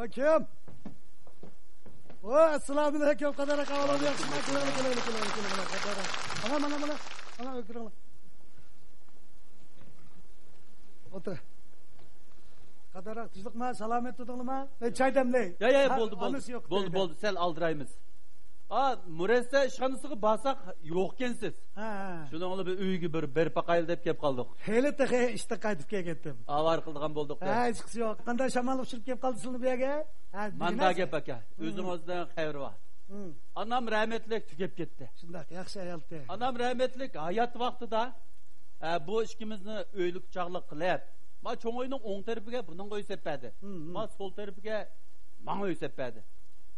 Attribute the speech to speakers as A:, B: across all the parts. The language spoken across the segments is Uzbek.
A: kim? Assalomu alaykum. Qadar qavlab yaxshimi? Mana o'tiringlar. O'tir. Qadaroq tuzliqma, salomat tutinglarmi? Çay demlay.
B: Ya bo'ldi. Sel aldıraymiz. Muressa ishxonasiga borsak yo'q ekansiz. Shuning uchun bir uyga bir berib baqayl deb kelib qoldik.
A: Hali taqa ishda qaytib kelgandim.
B: Avar qilgan bo'ldik.
A: Hech qisi yo'q. Qanday shamol uchirib kelib qoldi sizlarni bu yerga?
B: Manda gap aka. O'zingizdan xayri bor. Anam rahmetlik tugab ketdi.
A: Shunday, yaxshi ayoldi.
B: Anam rahmetlik hayot vaqtida bu ishimizni o'ylik chog'liq qilib, ma cho'ng o'yning o'ng tarafiga buning qo'ysapadi. Ma sol tarafiga menga qo'ysapadi.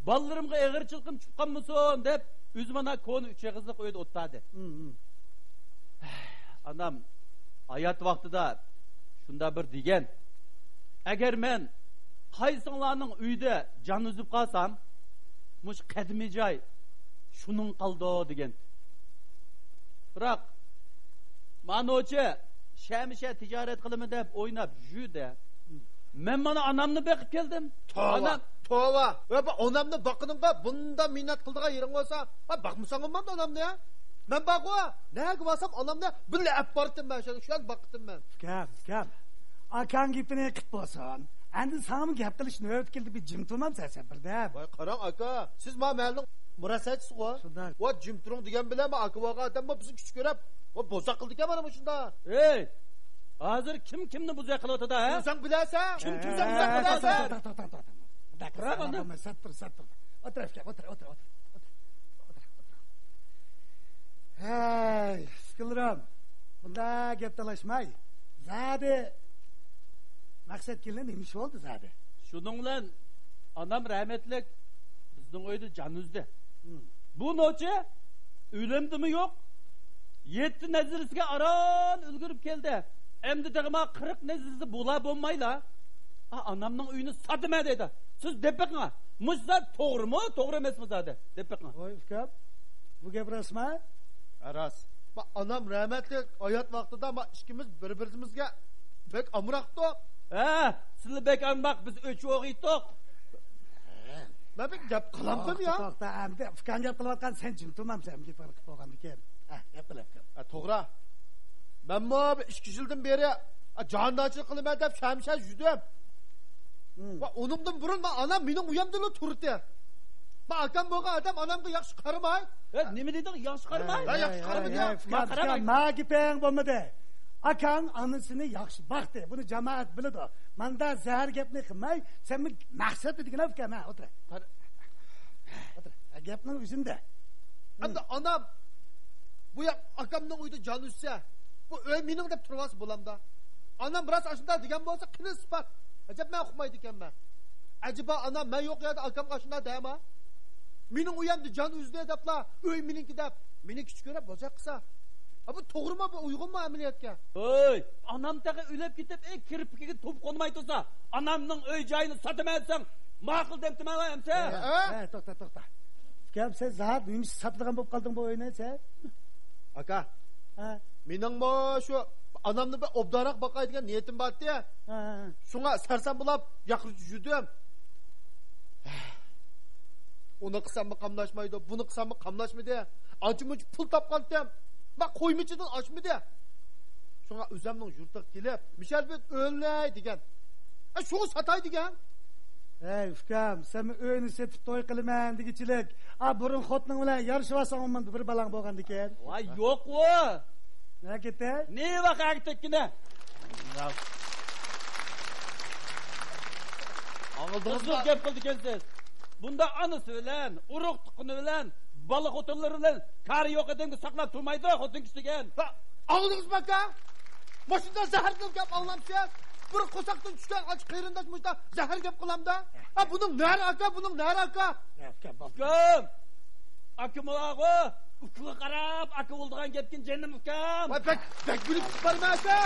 B: Ballarimga eg'irchiligim chiqqanmisan deb o'zimana ko'ni uch egizlik uyda o'tadi. Anam hayot vaqtida shunda bir degan, agar men qaysinglarning uyda jon uzib qolsam, mush qadimiy joy shuning qoldi degan. Biroq manochi shamisha tijorat qilaman deb o'ynab yurdi. Men mana anamni beqib keldim.
C: Anam Tova. Ve onamni bakınınga bunda minnet kıldığa yerin olsa, bakmışsam ben de onamni ya. Ben bakıva. Neye basam onamni bile hep barıttım ben. Şu an baktım ben.
A: Gap. Akan gipine kıt bolsan. Endi sana gap qilishni o'tkildi bir jim turmam sen birda.
C: Voy qarang aka, siz ma mahallning murasachisiz ku. Va jim turing degan bilan ma aka voga odam bu bizni kuch ko'rib, va bo'zaq qildik mana shunda.
B: Ey! Hozir kimni bo'zaq qilyapti-da, ha?
C: Sen bilasan? Kim sen bo'zaq qilyapsan?
A: Satır. Otur. Hey, sıkılırım. Bunda gap talashmay. Zade maqsad kelgan nemish oldu zade.
B: Shuningdan anam rahmetlik bizning uyda jon uzdi. Bu noche o'limdimi yo'q? 7 nazirasiga aron ulgurib keldi. Endi tegma 40 nazirasi bo'la bo'lmayla. Anamning uyini sotma dedi. Siz deb beqinglar. Mushzat to'g'rimi, to'g'ri emasmi zade? Deb beqinglar.
A: Voy ukam. Bu gap rasmi?
C: Ras. Anam rahmetlik hayot vaqtida ikkimiz bir-birimizga bek amroqdi.
B: Sizlar bek amroq biz o'ch o'g'iydik.
C: Men bir gap qilamdim ya.
A: To'xta, endi fikr gap qilayotgan sen jim turmamsan, gap qilib qo'ygan ekan. Gap qilyapsan.
C: To'g'ri. Men mo 2 yildan beri jondochilik qilaman deb shamsha yurdim. Va unimdan burun anam mening uyamda turdi. Ma akam bo'lgan odam onamga yaxshi qaramay.
B: Nima deding? Yaxshi qaramay?
C: Yaxshi qaramay.
A: Ma qaramay. Ma gaping bo'lmadi. Akang anasini yaxshi baxti. Buni jamoat biladi. Menda zahar gapni qilmay, sen maqsad degan ukam, o'tir. O'tir. Gapning o'zimda.
C: Endi onam bu akamning uyida jon uzsa, bu uy mening deb turvas bo'lamda. Onam biroz ashunda degan bo'lsa, qilib sifat. Acaba men uqmaydi ekanman. Acaba anam men yo'q yerda akam qashunda deyma? Mening uyamda jon uzdi debla, uy meniki deb, meni kuch ko'rib bojaq qilsa. Bu to'g'rimi, bu uyg'unmi amaliyotga?
B: Oy, anam taqa o'lib ketib, kirpikiga to'p qo'nmay tursa, anamning uy joyini sotamaysan, ma'qul debdimi hamsa?
A: To'xta. Gap sen zahar nima sotadigan bo'lib qolding bu uyni sen?
C: Aka. Mening mo shu anamni bir obdaroq boqaydigan niyatim bordi. Shunga sarson bo'lib yaqirib yurdim. Uni qilsammi qamlashmaydi, buni qilsammi qamlashmaydi. Ancha-muncha pul topgandim. Bak qo'ymichidan ochmidi. Shunga o'zimning yurtiga kelib, Mishalbet o'lay degan. Shuni sotay degan.
A: Ey ukam, sen uyni setib to'y qilaman degichilik. Burun xotning bilan yarashvasan bir balang bo'lgan ekan.
B: Voy, yo'q-ku.
A: Nima ketdi?
B: Ne vaqt tekkina? Anladingizmi? Gap qildi ekansiz. Bunda anasi bilan, urug' tuqquni bilan, bola xotinlari bilan kar yo'q edimga saqlab turmaydi, xotin kishtigan.
C: Anladingizmi aka? Boshida zahar gap anlamsiz. Bir qo'saqdan tushgan och qeyrindash mujda zahar gap qilamda. Buning nari aka, buning nari aka.
B: Ukam. Akamog'i, ukga qarab, aka bo'ldigan gapkin jennim ukam.
C: Bak bilib chiqarma aka.